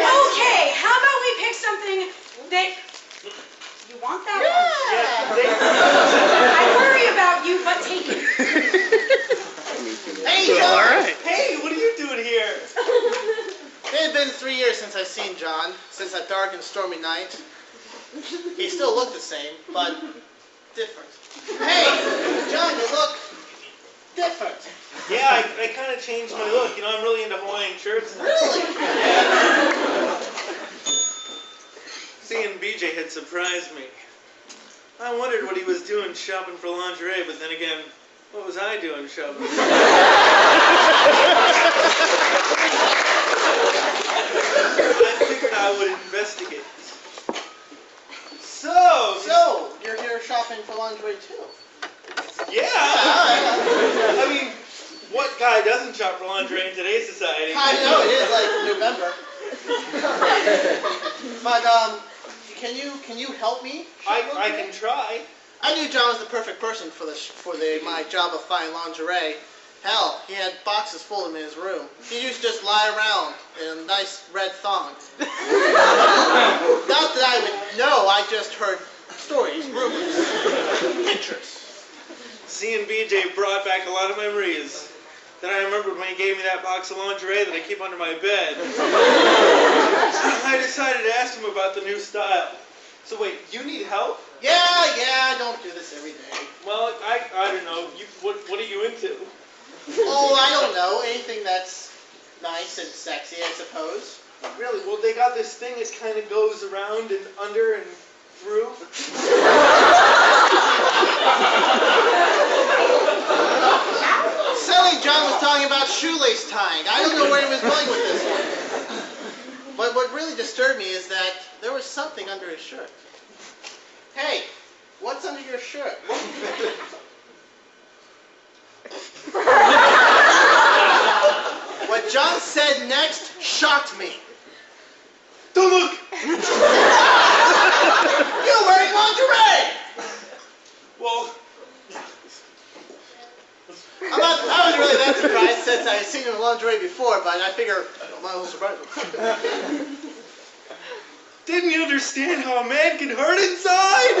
Okay, how about we pick something that... You want that one? I worry about you, but take it. Hey, John! All right. Hey, what are you doing here? It had been 3 years since I've seen John, since that dark and stormy night. He still looked the same, but different. Hey, John, you look different. Yeah, I kind of changed my look. You know, I'm really into Hawaiian shirts. Really? Seeing BJ had surprised me. I wondered what he was doing shopping for lingerie, but then again, what was I doing shopping for? I figured I would investigate. So, you're here shopping for lingerie too? Yeah. I mean, what guy doesn't shop for lingerie in today's society? I know, it is like November. But, can you help me? I can try. I knew John was the perfect person for my job of fine lingerie. Hell, he had boxes full of them in his room. He used to just lie around in a nice red thong. Not that I would know, I just heard stories, rumors, pictures. Seeing BJ brought back a lot of memories. Then I remembered when he gave me that box of lingerie that I keep under my bed. I decided to ask him about the new style. So wait, you need help? Yeah, I don't do this every day. Well, I don't know. What are you into? Oh, I don't know. Anything that's nice and sexy, I suppose. Really? Well, they got this thing that kind of goes around and under and through. Silly John was talking about shoelace tying. I don't know where he was going with this one. But what really disturbed me is that there was something under his shirt. Hey, what's under your shirt? What John said next shocked me. Don't look! You're wearing lingerie! Well, I was really that surprised since I had seen him in lingerie before, but I figure I might as well surprise him. didn't you understand how a man can hurt inside?